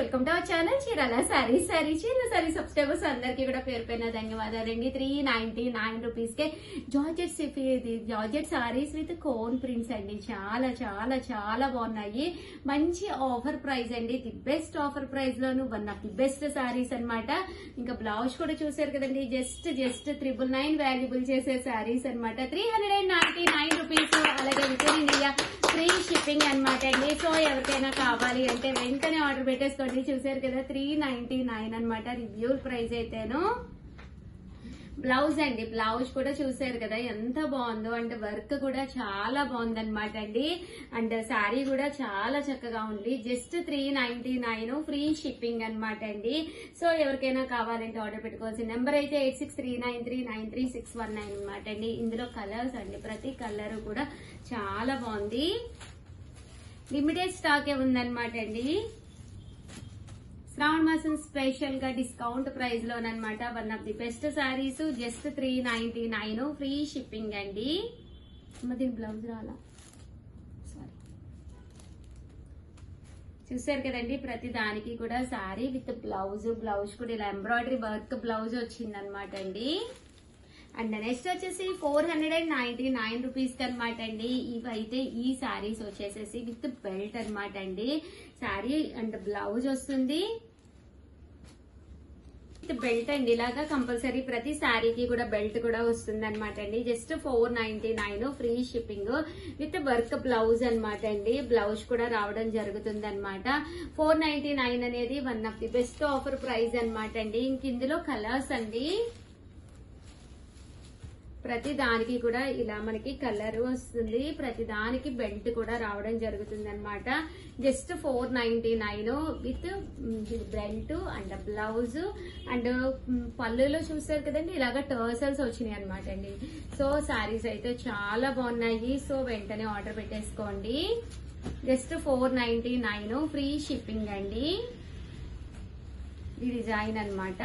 Welcome to our channel Chirala sarees. Chirala saree subscribers అందరికీ కూడా పేరు పైన ధన్యవాదాలండి. 399 rupees K georgette saris with cone prints అండి. చాలా చాలా చాలా బాగున్నాయి. మంచి ఆఫర్ ప్రైస్ అండి. The best offer price loan one of the best saris అన్నమాట. ఇంకా బ్లౌజ్ కూడా చూసారు కదండి. జస్ట్ 999 వాల్యుబుల్ చేసే సారీస్ అన్నమాట. 399 రూపీస్. అలాగే with in India free shipping అన్నమాట అండి. సో ఎవరికైనా కావాలి అంటే వెంటనే ఆర్డర్ పెట్టేసుకోండి. చూసారు కదా 399 అన్నమాట రివ్యూ ప్రైస్ అయితేను. బ్లౌజ్ అండి, బ్లౌజ్ కూడా చూసారు కదా ఎంత బాగుందో. అండ్ వర్క్ కూడా చాలా బాగుంది అనమాట అండి. అండ్ శారీ కూడా చాలా చక్కగా ఉంది. జస్ట్ 399 ఫ్రీ షిప్పింగ్ అనమాట అండి. సో ఎవరికైనా కావాలంటే ఆర్డర్ పెట్టుకోవాల్సిన నెంబర్ అయితే 8639393619 అనమాట అండి. ఇందులో కలర్స్ అండి, ప్రతి కలర్ కూడా చాలా బాగుంది. లిమిటెడ్ స్టాకే ఉందన్నమాట అండి. శ్రావణ మాసం స్పెషల్ గా డిస్కౌంట్ ప్రైస్ లోనమాట one of the best sarees. Just 399 free shipping అండి. దీని బ్లౌజ్ రాలా, సారీ. చూసారు కదండి ప్రతి దానికి కూడా సారీ విత్ బ్లౌజ్. బ్లౌజ్ కూడా ఇలా ఎంబ్రాయిడరీ వర్క్ బ్లౌజ్ వచ్చిందనమాట అండి. అండ్ నెక్స్ట్ వచ్చేసి 499 రూపీస్ కి అనమాట అండి. ఇవైతే ఈ సారీస్ వచ్చేసేసి విత్ బెల్ట్ అనమాట అండి. సారీ అండ్ బ్లౌజ్ వస్తుంది విత్ బెల్ట్ అండి. ఇలాగా కంపల్సరీ ప్రతి సారీకి కూడా బెల్ట్ కూడా వస్తుంది అనమాట అండి. Just 499 free shipping with work blouse అనమాట అండి. బ్లౌజ్ కూడా రావడం జరుగుతుంది అనమాట. 499 అనేది one of the best offer price అనమాట అండి. ఇంక ఇందులో కలర్స్ అండి. ప్రతి దానికి కూడా ఇలా మనకి కలర్ వస్తుంది. ప్రతి దానికి బెల్ట్ కూడా రావడం జరుగుతుంది అనమాట. Just 499 with belt and blouse. And పళ్ళులో చూసారు కదండి ఇలాగా టర్సల్స్ వచ్చినాయి అనమాట అండి. సో సారీస్ అయితే చాలా బాగున్నాయి. సో వెంటనే ఆర్డర్ పెట్టేసుకోండి. జస్ట్ 499 ఫ్రీ షిప్పింగ్ అండి. ఈ డిజైన్ అనమాట.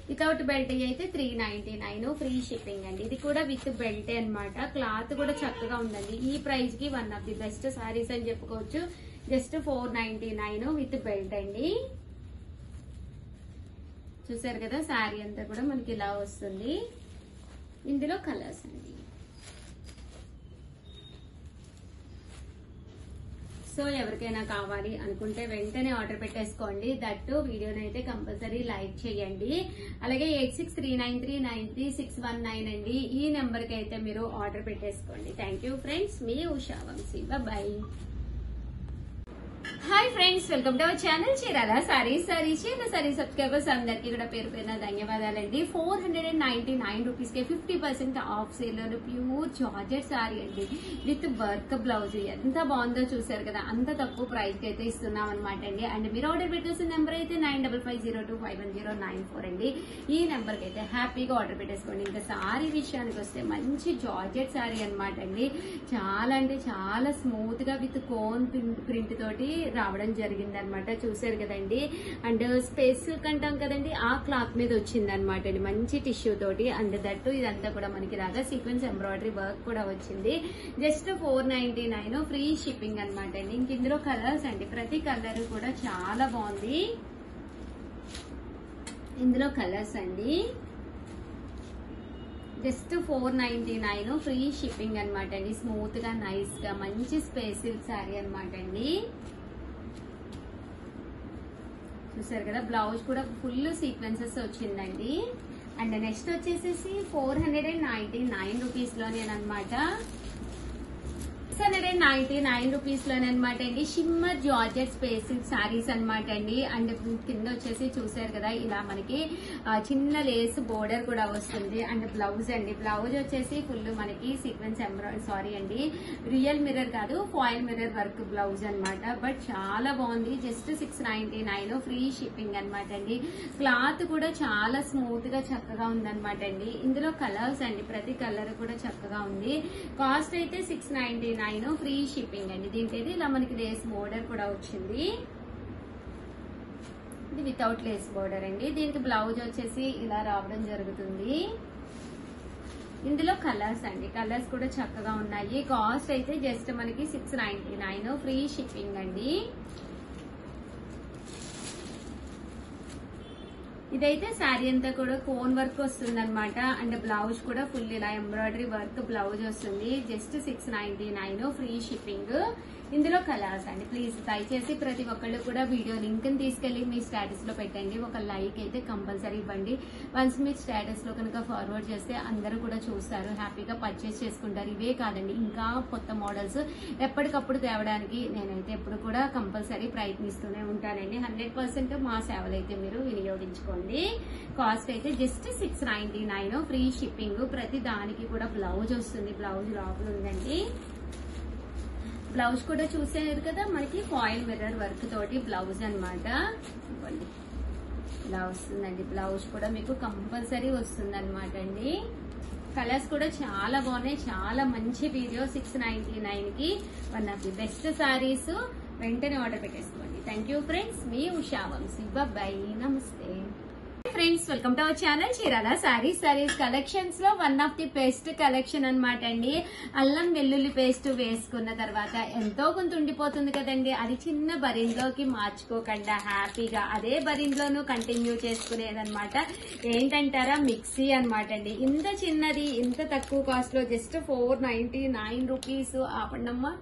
వితౌట్ బెల్ట్ అయితే 399 ఫ్రీ షిప్పింగ్ అండి. ఇది కూడా విత్ బెల్ట్ అనమాట. క్లాత్ కూడా చక్కగా ఉందండి. ఈ ప్రైస్ కి one of the best saris అని చెప్పుకోవచ్చు. జస్ట్ 499 విత్ బెల్ట్ అండి. చూసారు కదా సారీ అంతా కూడా మనకి ఇలా వస్తుంది. ఇందులో కలర్స్ అండి. సో ఎవరికైనా కావాలి అనుకుంటే వెంటనే ఆర్డర్ పెట్టేసుకోండి. దట్టు వీడియోని అయితే కంపల్సరీ లైక్ చేయండి. అలాగే 8639393619 అండి. ఈ నెంబర్ కి అయితే మీరు ఆర్డర్ పెట్టేసుకోండి. Thank you friends. మీ Usha Vamsi. Bye. Hi friends, welcome to our channel Chirala sarees. Chirala saree subscribers అందరికీ కూడా పేరు పైన ధన్యవాదాలండి. 499 రూపీస్ కే 50% ఆఫ్ సేల్ లో ప్యూర్ జార్జెట్ సారీ అండి విత్ వర్క్ బ్లౌజ్. ఎంత బాగుందో చూసారు కదా. అంత తక్కువ ప్రైస్ కి అయితే ఇస్తున్నాం అనమాట అండి. అండ్ మీరు ఆర్డర్ పెట్టేసిన నెంబర్ అయితే 9550251094 అండి. ఈ నెంబర్ కి అయితే హ్యాపీగా ఆర్డర్ పెట్టేసుకోండి. ఇంకా సారీ విషయానికి వస్తే మంచి జార్జెట్ సారీ అనమాట అండి. చాలా అంటే చాలా స్మూత్ గా విత్ కోన్ ప్రింట్ తోటి రావడం జరిగింది అనమాట. చూసారు కదండి. అండ్ స్పేస్ సిల్క్ అంటాం కదండి, ఆ క్లాత్ మీద వచ్చింది అనమాట అండి. మంచి టిష్యూ తోటి. అండ్ దట్టు ఇదంతా కూడా మనకి రాగా సీక్వెన్స్ ఎంబ్రాయిడరీ వర్క్ కూడా వచ్చింది. జస్ట్ 499 ఫ్రీ షిప్పింగ్ అనమాట అండి. ఇంక ఇందులో కలర్స్ అండి. ప్రతి కలర్ కూడా చాలా బాగుంది. ఇందులో కలర్స్ అండి. జస్ట్ 499 ఫ్రీ షిప్పింగ్ అనమాట అండి. స్మూత్ గా నైస్ గా మంచి స్పేస్ సిల్క్ శారీ అనమాట అండి. చూసారు కదా బ్లౌజ్ కూడా ఫుల్ సీక్వెన్సెస్ వచ్చిందండి. అండ్ నెక్స్ట్ వచ్చేసేసి 499 రూపీస్ లోనేనమాట. 699 రూపీస్ లోనమాట అండి. షిమ్మర్ జార్జెట్ స్పేస్ సారీస్ అనమాట అండి. అండ్ కింద వచ్చేసి చూసారు కదా ఇలా మనకి చిన్న లేస్ బోర్డర్ కూడా వస్తుంది. అండ్ బ్లౌజ్ అండి. బ్లౌజ్ వచ్చేసి ఫుల్ మనకి సీక్వెన్స్ సారీ అండి, రియల్ మిర్రర్ కాదు ఫాయిల్ మిర్రర్ వర్క్ బ్లౌజ్ అనమాట. బట్ చాలా బాగుంది. జస్ట్ 699 ఫ్రీ షిప్పింగ్ అనమాట అండి. క్లాత్ కూడా చాలా స్మూత్ గా చక్కగా ఉందన్నమాట అండి. ఇందులో కలర్స్ అండి. ప్రతి కలర్ కూడా చక్కగా ఉంది. కాస్ట్ అయితే 699 ఫ్రీ షిప్పింగ్ అండి. దీనికి అయితే ఇలా మనకి లేస్ బోర్డర్ కూడా వచ్చింది. ఇది వితౌట్ లేస్ బోర్డర్ అండి. దీనికి బ్లౌజ్ వచ్చేసి ఇలా రావడం జరుగుతుంది. ఇందులో కలర్స్ అండి. కలర్స్ కూడా చక్కగా ఉన్నాయి. కాస్ట్ అయితే జస్ట్ మనకి 699 ఫ్రీ షిప్పింగ్ అండి. ఇదైతే శారీ అంతా కూడా కోన్ వర్క్ వస్తుంది అనమాట. అండ్ బ్లౌజ్ కూడా ఫుల్ ఇలా ఎంబ్రాయిడరీ వర్క్ బ్లౌజ్ వస్తుంది. Just 699 free shipping. ఇందులో కలర్స్ అండి. ప్లీజ్ దయచేసి ప్రతి ఒక్కళ్ళు కూడా వీడియో లింక్ ని తీసుకెళ్లి మీ స్టేటస్ లో పెట్టండి. ఒక లైక్ అయితే కంపల్సరీ ఇవ్వండి. వన్స్ మీ స్టేటస్ లో కనుక ఫార్వర్డ్ చేస్తే అందరూ కూడా చూస్తారు, హ్యాపీగా పర్చేస్ చేసుకుంటారు. ఇవే కాదండి, ఇంకా కొత్త మోడల్స్ ఎప్పటికప్పుడు తేవడానికి నేనైతే ఎప్పుడు కూడా కంపల్సరీ ప్రయత్నిస్తూనే ఉంటానండి. 100% మా సేవలు అయితే మీరు వినియోగించుకోండి. కాస్ట్ అయితే జస్ట్ 699 ఫ్రీ షిప్పింగ్. ప్రతి దానికి కూడా బ్లౌజ్ వస్తుంది. బ్లౌజ్ లోపల ఉందండి. బ్లౌజ్ కూడా చూసేది కదా మనకి ఫాయిల్ మిర్రర్ వర్క్ తోటి బ్లౌజ్ అనమాట. ఇలా వస్తుందండి. బ్లౌజ్ కూడా మీకు కంపల్సరీ వస్తుంది అనమాట అండి. కలర్స్ కూడా చాలా బాగున్నాయి. చాలా మంచి వీడియో. 699 కి one of the best sarees. వెంటనే ఆర్డర్ పెట్టేసుకోండి. Thank you friends. మీ ఉషా వంశీ. బాయ్, నమస్తే friends. Welcome to our channel Chirala sarees collections లో one of the best collection అనమాట అండి. అల్లం వెల్లుల్లి పేస్ట్ వేసుకున్న తర్వాత ఎంతో కొంత ఉండిపోతుంది కదండి. అది చిన్న బరింగ్లోకి మార్చుకోకుండా హ్యాపీగా అదే బరింగ్లోనూ కంటిన్యూ చేసుకునేదనమాట. ఏంటంటారా, మిక్సీ అనమాట అండి. ఇంత చిన్నది ఇంత తక్కువ కాస్ట్ లో జస్ట్ 499 రూపీస్. ఆపండమ్మా,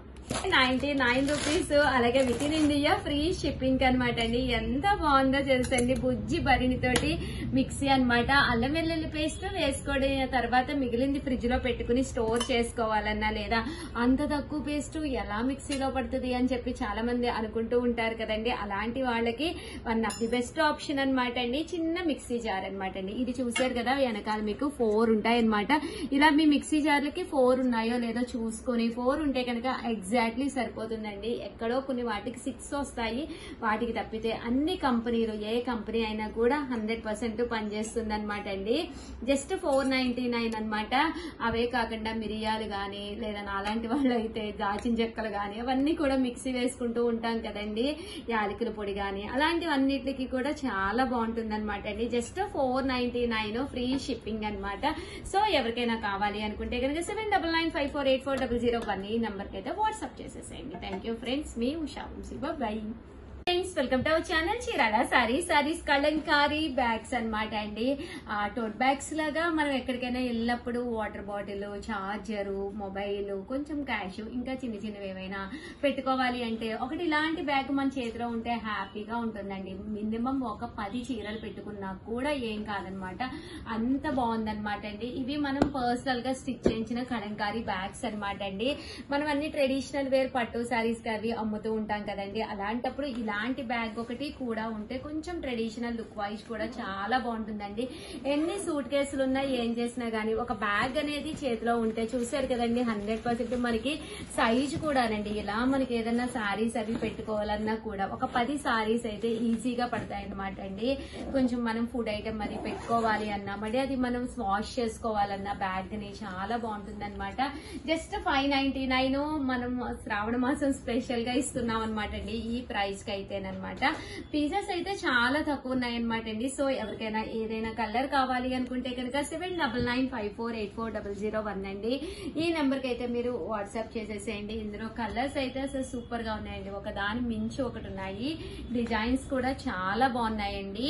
99 రూపీస్. అలాగే with in India free shipping అనమాట అండి. ఎంత బాగుందో తెలుసండి. బుజ్జి బరినితోటి మిక్సీ అనమాట. అల్లం వెల్లుల్లి పేస్ట్ వేసుకోవడం తర్వాత మిగిలింది ఫ్రిడ్జ్ లో పెట్టుకుని స్టోర్ చేసుకోవాలన్నా, లేదా అంత తక్కువ పేస్ట్ ఎలా మిక్సీలో పడుతుంది అని చెప్పి చాలా మంది అనుకుంటూ ఉంటారు కదండి. అలాంటి వాళ్ళకి one of the best option అనమాట అండి. చిన్న మిక్సీ జార్ అనమాట అండి. ఇది చూసారు కదా, వెనకాల మీకు 4 ఉంటాయి అనమాట. ఇలా మీ మిక్సీ జార్లకి 4 ఉన్నాయో లేదో చూసుకొని 4 ఉంటే కనుక ఎగ్జాక్ట్లీ సరిపోతుందండి. ఎక్కడో కొన్ని వాటికి 6 వస్తాయి. వాటికి తప్పితే అన్ని కంపెనీలు, ఏ కంపెనీ అయినా కూడా 100% పనిచేస్తుంది అనమాట అండి. జస్ట్ 499 అనమాట. అవే కాకుండా మిరియాలు గాని, లేదా నాలాంటి వాళ్ళు అయితే దాచిన చెక్కలు గాని, అవన్నీ కూడా మిక్సీ వేసుకుంటూ ఉంటాం కదండి. యాలకుల పొడి గాని, అలాంటివన్నిటికి కూడా చాలా బాగుంటుంది అనమాట అండి. జస్ట్ 499 ఫ్రీ షిప్పింగ్ అనమాట. సో ఎవరికైనా కావాలి అనుకుంటే కనుక 7995484001 ఈ నంబర్ కి అయితే వాట్సాప్ చేసేసేయండి. Thank you friends. మీ Usha Vamsi. Bye friends. Welcome to our channel Chirala sarees Kalamkari bags అనమాట అండి. టోట్ బ్యాగ్స్ లాగా మనం ఎక్కడికైనా వెళ్ళినప్పుడు వాటర్ బాటిల్, చార్జరు, మొబైల్, కొంచెం క్యాష్, ఇంకా చిన్న చిన్నవి ఏమైనా పెట్టుకోవాలి అంటే ఒకటి ఇలాంటి బ్యాగ్ మన చేతిలో ఉంటే హ్యాపీగా ఉంటుందండి. మినిమం ఒక 10 చీరలు పెట్టుకున్నా కూడా ఏం కాదనమాట. అంత బాగుందనమాట అండి. ఇవి మనం పర్సనల్ గా స్టిచ్ చేయించిన కలంకారీ బ్యాగ్స్ అనమాట అండి. మనం అన్ని ట్రెడిషనల్ వేర్ పట్టు సారీస్ అవి అమ్ముతూ ఉంటాం కదండి. అలాంటప్పుడు ఇలాంటి బ్యాగ్ ఒకటి కూడా ఉంటే కొంచెం ట్రెడిషనల్ లుక్ వైజ్ కూడా చాలా బాగుంటుందండి. ఎన్ని సూట్ కేసులు ఉన్నా ఏం చేసినా గానీ ఒక బ్యాగ్ అనేది చేతిలో ఉంటే చూసారు కదండి, 100% మనకి సైజ్ కూడానండి. ఇలా మనకి ఏదైనా సారీస్ అవి పెట్టుకోవాలన్నా కూడా ఒక 10 సారీస్ అయితే ఈజీగా పడతాయి అనమాట అండి. కొంచెం మనం ఫుడ్ ఐటమ్ అది పెట్టుకోవాలి అన్నా, మరి అది మనం వాష్ చేసుకోవాలన్నా బ్యాగ్ ని చాలా బాగుంటుంది అనమాట. జస్ట్ 599 మనం శ్రావణ మాసం స్పెషల్ గా ఇస్తున్నాం అనమాట అండి. ఈ ప్రైస్ కి అయితేనమాట. పీసెస్ అయితే చాలా తక్కువ ఉన్నాయన్నమాట అండి. సో ఎవరికైనా ఏదైనా కలర్ కావాలి అనుకుంటే కనుక 7995484001 అండి. ఈ నెంబర్ కి అయితే మీరు వాట్సాప్ చేసేసేయండి. ఇందులో కలర్స్ అయితే అసలు సూపర్ గా ఉన్నాయండి. ఒక దాని మించి ఒకటి ఉన్నాయి. డిజైన్స్ కూడా చాలా బాగున్నాయండి.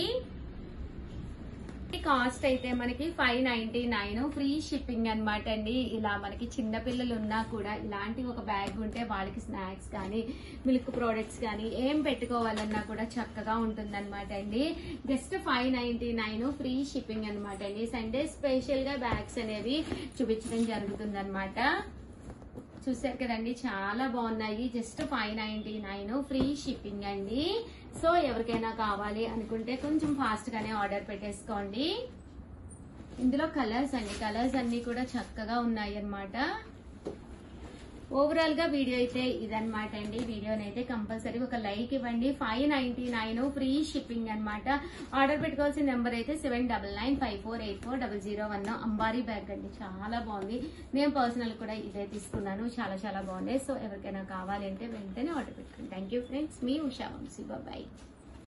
కాస్ట్ అయితే మనకి 599 ఫ్రీ షిప్పింగ్ అనమాట అండి. ఇలా మనకి చిన్న పిల్లలు ఉన్నా కూడా ఇలాంటి ఒక బ్యాగ్ ఉంటే వాళ్ళకి స్నాక్స్ కానీ, మిల్క్ ప్రోడక్ట్స్ కానీ ఏం పెట్టుకోవాలన్నా కూడా చక్కగా ఉంటుంది అనమాట అండి. జస్ట్ 599 ఫ్రీ షిప్పింగ్ అనమాట అండి. సండే స్పెషల్ గా బ్యాగ్స్ అనేవి చూపించడం జరుగుతుంది అనమాట. చూసారు కదండి, చాలా బాగున్నాయి. జస్ట్ 599 ఫ్రీ షిప్పింగ్ అండి. సో ఎవరికైనా కావాలి అనుకుంటే కొంచెం ఫాస్ట్ గానే ఆర్డర్ పెట్టేసుకోండి. ఇందులో కలర్స్ అండి, కలర్స్ అన్ని కూడా చక్కగా ఉన్నాయి అన్నమాట. ఓవరాల్ గా వీడియో అయితే ఇదనమాట అండి. వీడియోనైతే కంపల్సరీ ఒక లైక్ ఇవ్వండి. 599 ఫ్రీ షిప్పింగ్ అనమాట. ఆర్డర్ పెట్టుకోవాల్సిన నెంబర్ అయితే 7995484001. అంబారీ బ్యాగ్ అండి, చాలా బాగుంది. నేను పర్సనల్ కూడా ఇదే తీసుకున్నాను, చాలా చాలా బాగుంది. సో ఎవరికైనా కావాలి అంటే వెంటనే ఆర్డర్ పెట్టుకోండి. Thank you friends. మీ ఉషా వంశీ. బాయ్.